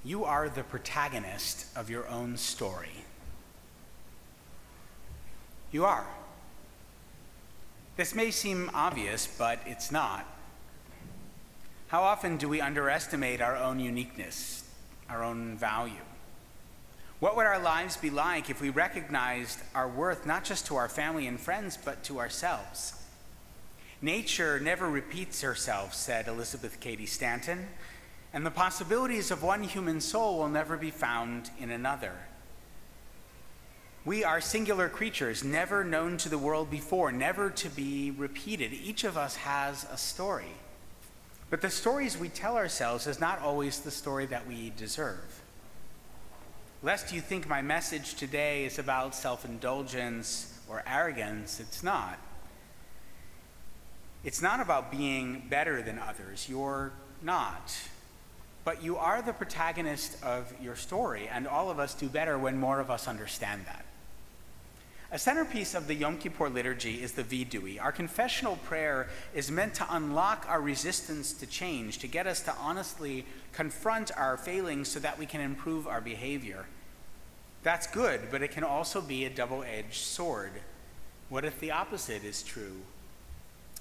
You are the protagonist of your own story. You are. This may seem obvious, but it's not. How often do we underestimate our own uniqueness, our own value? What would our lives be like if we recognized our worth not just to our family and friends, but to ourselves? Nature never repeats herself, said Elizabeth Cady Stanton, and the possibilities of one human soul will never be found in another. We are singular creatures, never known to the world before, never to be repeated. Each of us has a story. But the stories we tell ourselves is not always the story that we deserve. Lest you think my message today is about self-indulgence or arrogance, it's not. It's not about being better than others. You're not. But you are the protagonist of your story, and all of us do better when more of us understand that. A centerpiece of the Yom Kippur liturgy is the Vidui. Our confessional prayer is meant to unlock our resistance to change, to get us to honestly confront our failings so that we can improve our behavior. That's good, but it can also be a double-edged sword. What if the opposite is true?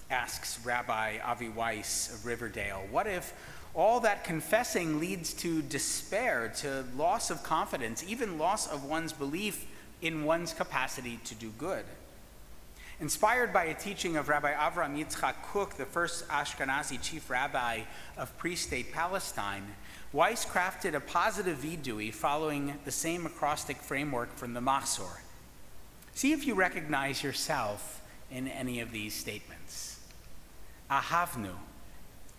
Asks Rabbi Avi Weiss of Riverdale. What if all that confessing leads to despair, to loss of confidence, even loss of one's belief in one's capacity to do good? Inspired by a teaching of Rabbi Avram Yitzchak Kook, the first Ashkenazi chief rabbi of pre-state Palestine, Weiss crafted a positive vidui following the same acrostic framework from the Machzor. See if you recognize yourself in any of these statements. Ahavnu,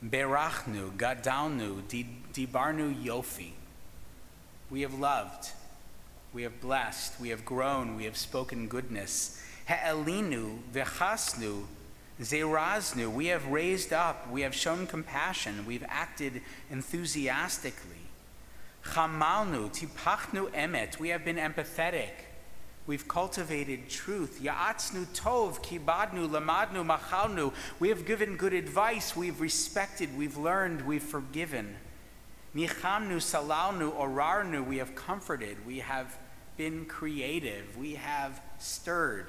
berachnu, gadalnu, dibarnu yofi. We have loved, we have blessed, we have grown, we have spoken goodness. He'elinu, vechasnu, zeraznu. We have raised up, we have shown compassion, we've acted enthusiastically. Chamalnu, tipachnu emet. We have been empathetic. We've cultivated truth. Ya'atznu tov, kibadnu, lamadnu, machalnu. We have given good advice. We've respected. We've learned. We've forgiven. Nichamnu, salalnu, orarnu. We have comforted. We have been creative. We have stirred.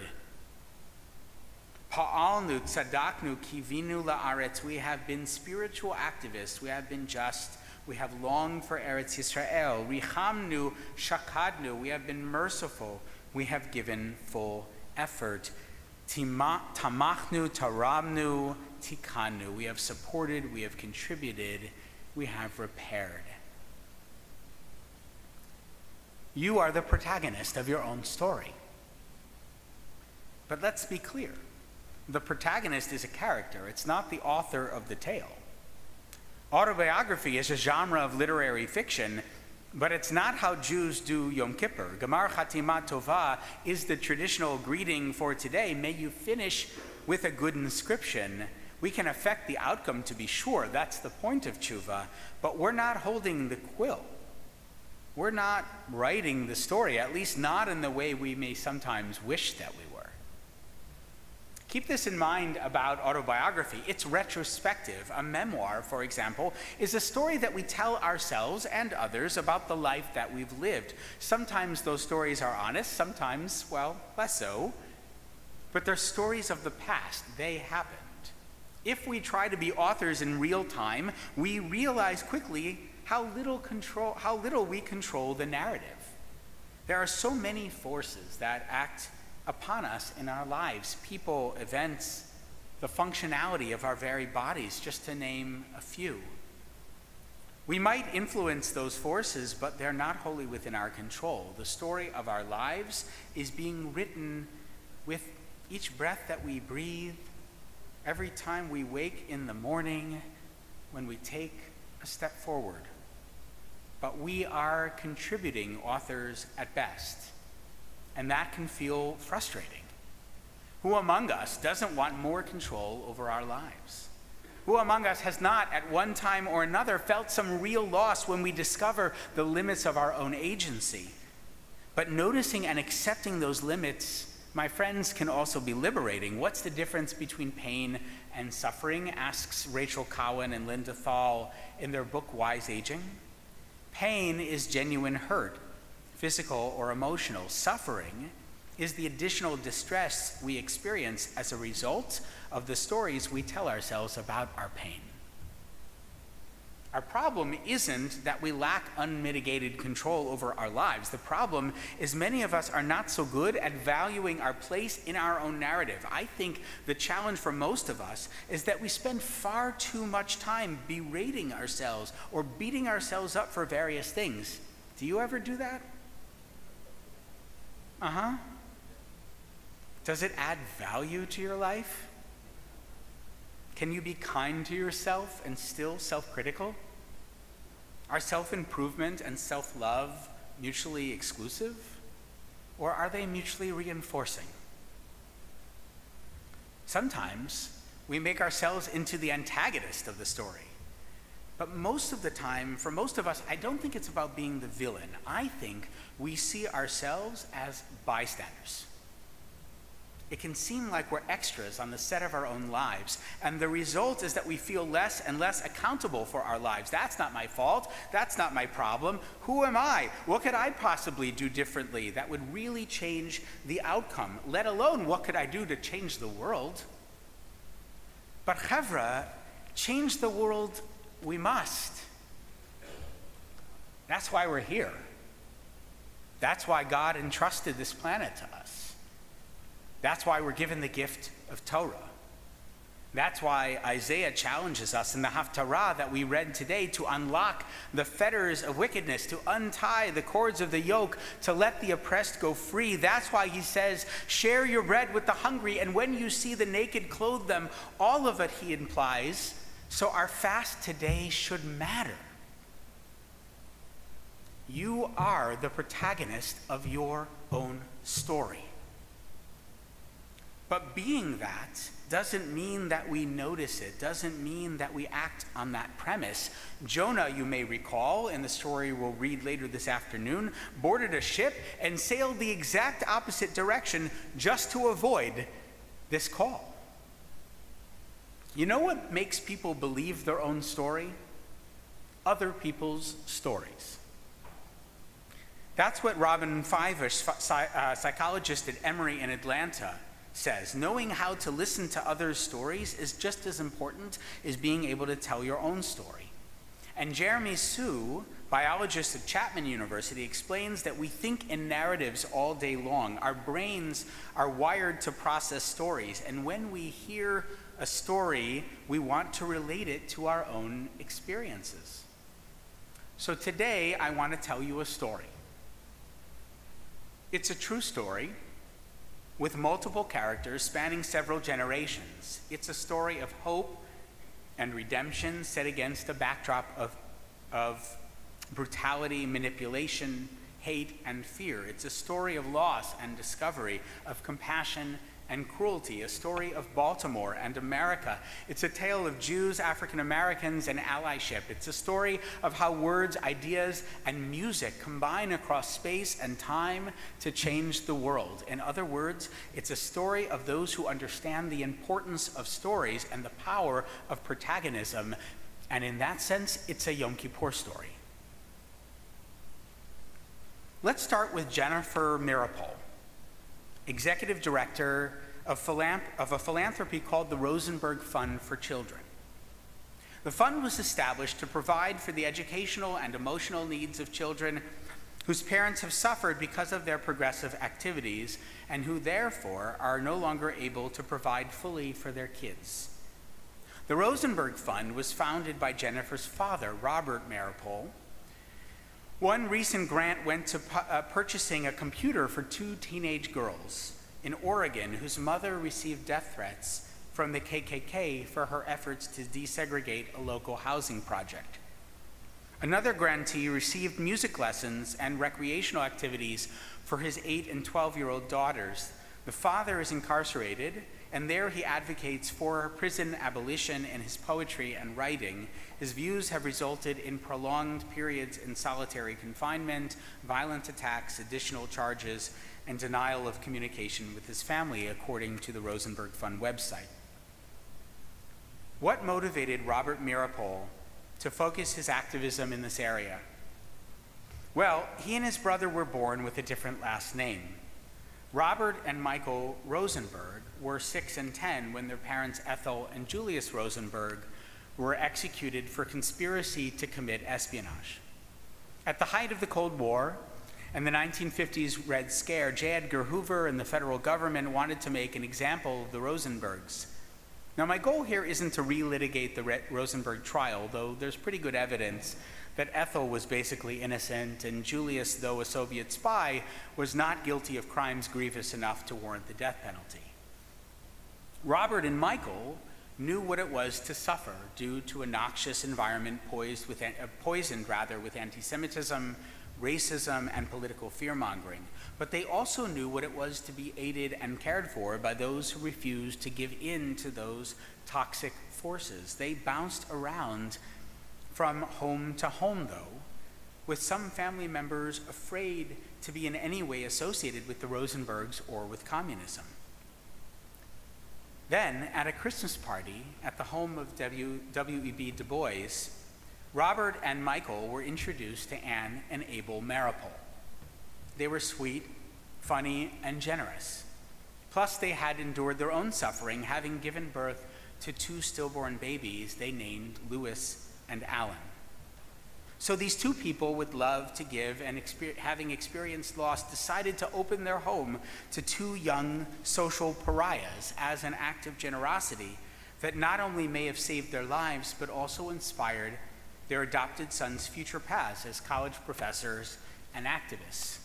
Pa'alnu, tzadaknu, kivinu la'aretz. We have been spiritual activists. We have been just. We have longed for Eretz Yisrael. Richamnu, shakadnu. We have been merciful. We have given full effort. Tamachnu, tarabnu, tikanu. We have supported, we have contributed, we have repaired. You are the protagonist of your own story. But let's be clear. The protagonist is a character. It's not the author of the tale. Autobiography is a genre of literary fiction, but it's not how Jews do Yom Kippur. Gamar Chatima Tova is the traditional greeting for today. May you finish with a good inscription. We can affect the outcome, to be sure. That's the point of tshuva. But we're not holding the quill. We're not writing the story, at least not in the way we may sometimes wish that we were. Keep this in mind about autobiography. It's retrospective. A memoir, for example, is a story that we tell ourselves and others about the life that we've lived. Sometimes those stories are honest, sometimes, well, less so. But they're stories of the past. They happened. If we try to be authors in real time, we realize quickly how little we control the narrative. There are so many forces that act upon us in our lives, people, events, the functionality of our very bodies, just to name a few. We might influence those forces, but they're not wholly within our control. The story of our lives is being written with each breath that we breathe, every time we wake in the morning, when we take a step forward. But we are contributing authors at best. And that can feel frustrating. Who among us doesn't want more control over our lives? Who among us has not, at one time or another, felt some real loss when we discover the limits of our own agency? But noticing and accepting those limits, my friends, can also be liberating. What's the difference between pain and suffering? Asks Rachel Cowan and Linda Thal in their book, Wise Aging. Pain is genuine hurt, physical or emotional. Suffering is the additional distress we experience as a result of the stories we tell ourselves about our pain. Our problem isn't that we lack unmitigated control over our lives. The problem is many of us are not so good at valuing our place in our own narrative. I think the challenge for most of us is that we spend far too much time berating ourselves or beating ourselves up for various things. Do you ever do that? Does it add value to your life? Can you be kind to yourself and still self-critical? Are self-improvement and self-love mutually exclusive, or are they mutually reinforcing? Sometimes we make ourselves into the antagonist of the story. But most of the time, for most of us, I don't think it's about being the villain. I think we see ourselves as bystanders. It can seem like we're extras on the set of our own lives, and the result is that we feel less and less accountable for our lives. That's not my fault. That's not my problem. Who am I? What could I possibly do differently that would really change the outcome, let alone what could I do to change the world? But Chevra, change the world we must. That's why we're here. That's why God entrusted this planet to us. That's why we're given the gift of Torah. That's why Isaiah challenges us in the Haftarah that we read today to unlock the fetters of wickedness, to untie the cords of the yoke, to let the oppressed go free. That's why he says, share your bread with the hungry, and when you see the naked, clothe them. All of it, he implies. So our fast today should matter. You are the protagonist of your own story. But being that doesn't mean that we notice it, doesn't mean that we act on that premise. Jonah, you may recall, in the story we'll read later this afternoon, boarded a ship and sailed the exact opposite direction just to avoid this call. You know what makes people believe their own story? Other people's stories. That's what Robin Fivish, psychologist at Emory in Atlanta, says. Knowing how to listen to others' stories is just as important as being able to tell your own story. And Jeremy Sue, biologist at Chapman University, explains that we think in narratives all day long. Our brains are wired to process stories, and when we hear a story, we want to relate it to our own experiences. So today, I want to tell you a story. It's a true story with multiple characters spanning several generations. It's a story of hope and redemption set against a backdrop of brutality, manipulation, hate, and fear. It's a story of loss and discovery, of compassion and cruelty, a story of Baltimore and America. It's a tale of Jews, African Americans, and allyship. It's a story of how words, ideas, and music combine across space and time to change the world. In other words, it's a story of those who understand the importance of stories and the power of protagonism. And in that sense, it's a Yom Kippur story. Let's start with Jennifer Mirapol, executive director of a philanthropy called the Rosenberg Fund for Children. The fund was established to provide for the educational and emotional needs of children whose parents have suffered because of their progressive activities and who therefore are no longer able to provide fully for their kids. The Rosenberg Fund was founded by Jennifer's father, Robert Mirapol. One recent grant went to purchasing a computer for 2 teenage girls in Oregon whose mother received death threats from the KKK for her efforts to desegregate a local housing project. Another grantee received music lessons and recreational activities for his 8 and 12-year-old daughters. The father is incarcerated, and there he advocates for prison abolition in his poetry and writing. His views have resulted in prolonged periods in solitary confinement, violent attacks, additional charges, and denial of communication with his family, according to the Rosenberg Fund website. What motivated Robert Mirapol to focus his activism in this area? Well, he and his brother were born with a different last name. Robert and Michael Rosenberg were 6 and 10 when their parents Ethel and Julius Rosenberg were executed for conspiracy to commit espionage. At the height of the Cold War and the 1950s Red Scare, J. Edgar Hoover and the federal government wanted to make an example of the Rosenbergs. Now, my goal here isn't to relitigate the Rosenberg trial, though there's pretty good evidence that Ethel was basically innocent and Julius, though a Soviet spy, was not guilty of crimes grievous enough to warrant the death penalty. Robert and Michael knew what it was to suffer due to a noxious environment poisoned with anti-Semitism, racism, and political fear-mongering. But they also knew what it was to be aided and cared for by those who refused to give in to those toxic forces. They bounced around from home to home, though, with some family members afraid to be in any way associated with the Rosenbergs or with communism. Then, at a Christmas party at the home of W.E.B. Du Bois, Robert and Michael were introduced to Anne and Abel Maripol. They were sweet, funny, and generous. Plus, they had endured their own suffering, having given birth to 2 stillborn babies they named Louis and Alan. So these 2 people with love to give and having experienced loss decided to open their home to 2 young social pariahs as an act of generosity that not only may have saved their lives, but also inspired their adopted sons' future paths as college professors and activists.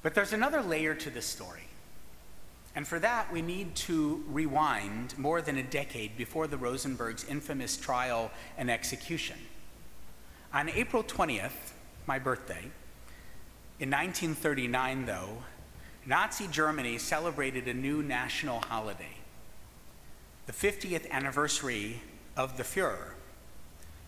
But there's another layer to this story. And for that, we need to rewind more than a decade before the Rosenbergs' infamous trial and execution. On April 20th, my birthday, in 1939, though, Nazi Germany celebrated a new national holiday, the 50th anniversary of the Fuhrer.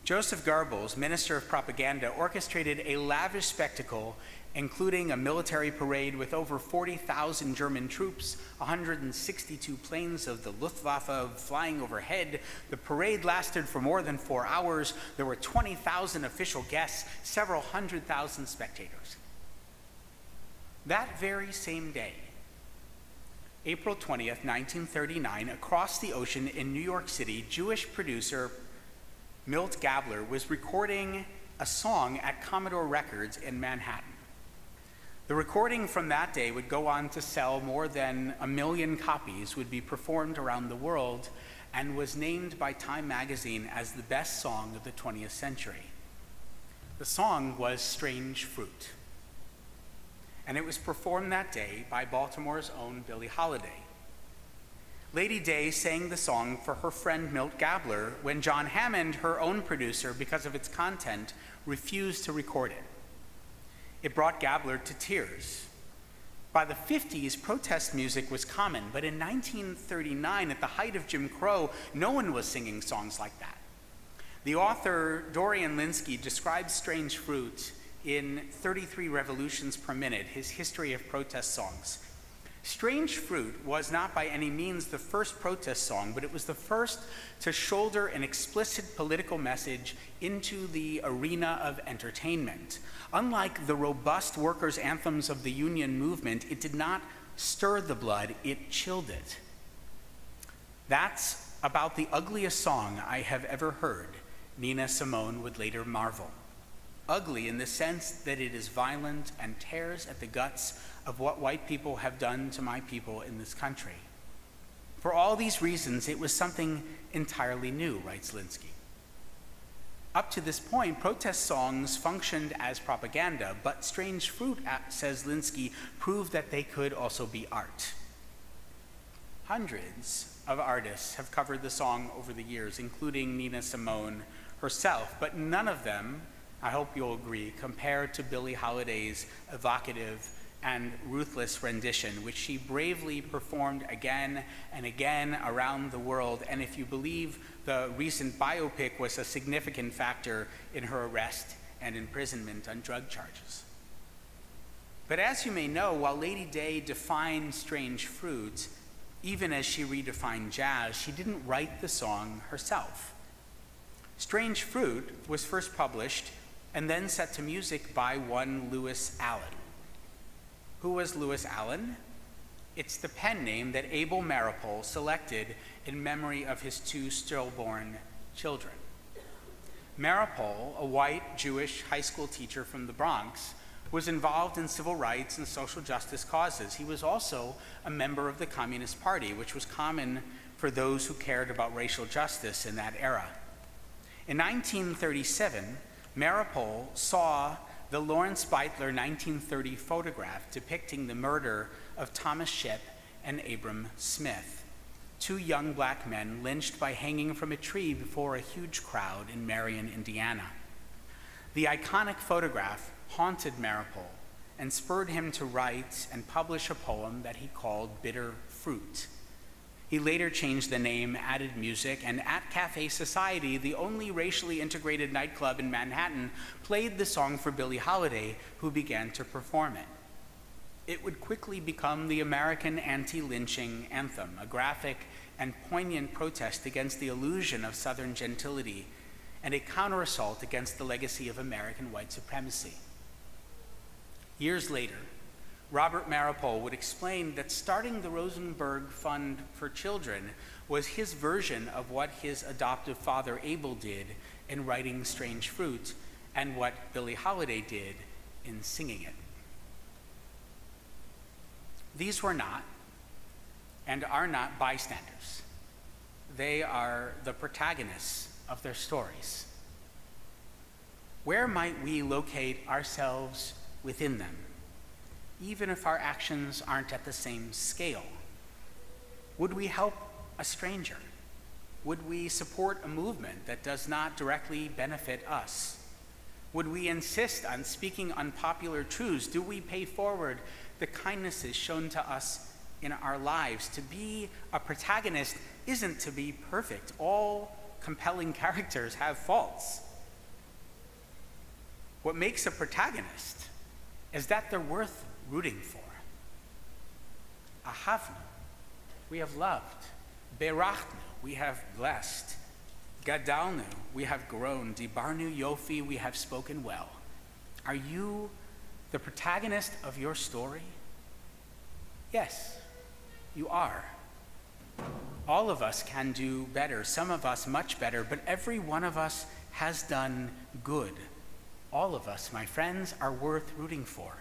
Joseph Goebbels, Minister of Propaganda, orchestrated a lavish spectacle including a military parade with over 40,000 German troops, 162 planes of the Luftwaffe flying overhead. The parade lasted for more than 4 hours. There were 20,000 official guests, several 100,000 spectators. That very same day, April 20th, 1939, across the ocean in New York City, Jewish producer Milt Gabler was recording a song at Commodore Records in Manhattan. The recording from that day would go on to sell more than 1 million copies, would be performed around the world, and was named by Time magazine as the best song of the 20th century. The song was Strange Fruit, and it was performed that day by Baltimore's own Billie Holiday. Lady Day sang the song for her friend Milt Gabler when John Hammond, her own producer, because of its content, refused to record it. It brought Gabler to tears. By the 50s, protest music was common, but in 1939, at the height of Jim Crow, no one was singing songs like that. The author Dorian Lynskey describes Strange Fruit in 33 Revolutions Per Minute, his history of protest songs. Strange Fruit was not by any means the first protest song, but it was the first to shoulder an explicit political message into the arena of entertainment. Unlike the robust workers' anthems of the Union movement, it did not stir the blood, it chilled it. That's about the ugliest song I have ever heard, Nina Simone would later marvel. Ugly in the sense that it is violent and tears at the guts of what white people have done to my people in this country. For all these reasons, it was something entirely new, writes Lynskey. Up to this point, protest songs functioned as propaganda, but Strange Fruit, says Lynskey, proved that they could also be art. Hundreds of artists have covered the song over the years, including Nina Simone herself, but none of them, I hope you'll agree, compare to Billie Holiday's evocative and ruthless rendition, which she bravely performed again and again around the world, and if you believe the recent biopic, was a significant factor in her arrest and imprisonment on drug charges. But as you may know, while Lady Day defined Strange Fruit, even as she redefined jazz, she didn't write the song herself. Strange Fruit was first published and then set to music by one Lewis Allen. Who was Lewis Allen? It's the pen name that Abel Maripol selected in memory of his two stillborn children. Maripol, a white Jewish high school teacher from the Bronx, was involved in civil rights and social justice causes. He was also a member of the Communist Party, which was common for those who cared about racial justice in that era. In 1937, Maripol saw the Lawrence Beitler 1930 photograph depicting the murder of Thomas Shipp and Abram Smith, two young black men lynched by hanging from a tree before a huge crowd in Marion, Indiana. The iconic photograph haunted Maripol and spurred him to write and publish a poem that he called Bitter Fruit. He later changed the name, added music, and at Cafe Society, the only racially integrated nightclub in Manhattan, played the song for Billie Holiday, who began to perform it. It would quickly become the American anti-lynching anthem, a graphic and poignant protest against the illusion of Southern gentility and a counterassault against the legacy of American white supremacy. Years later, Robert Maripol would explain that starting the Rosenberg Fund for Children was his version of what his adoptive father Abel did in writing Strange Fruit and what Billie Holiday did in singing it. These were not and are not bystanders. They are the protagonists of their stories. Where might we locate ourselves within them, even if our actions aren't at the same scale? Would we help a stranger? Would we support a movement that does not directly benefit us? Would we insist on speaking unpopular truths? Do we pay forward the kindnesses shown to us in our lives? To be a protagonist isn't to be perfect. All compelling characters have faults. What makes a protagonist is that they're worth rooting for. Ahavnu, we have loved. Berachnu, we have blessed. Gadalnu, we have grown. Dibarnu yofi, we have spoken well. Are you the protagonist of your story? Yes, you are. All of us can do better, some of us much better, but every one of us has done good. All of us, my friends, are worth rooting for.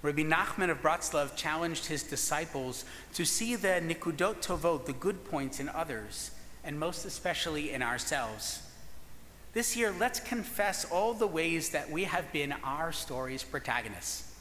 Rabbi Nachman of Bratslav challenged his disciples to see the nikudot tovot, the good points in others, and most especially in ourselves. This year, let's confess all the ways that we have been our story's protagonists.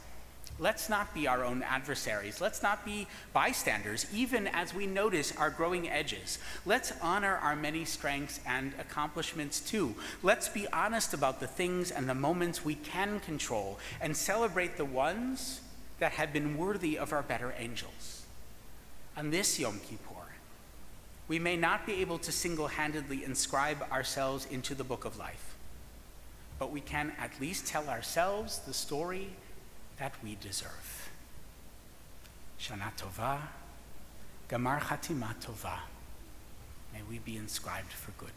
Let's not be our own adversaries. Let's not be bystanders, even as we notice our growing edges. Let's honor our many strengths and accomplishments too. Let's be honest about the things and the moments we can control and celebrate the ones that have been worthy of our better angels. On this Yom Kippur, we may not be able to single-handedly inscribe ourselves into the book of life, but we can at least tell ourselves the story that we deserve. Shana Tova, Gamar Chatima Tova. May we be inscribed for good.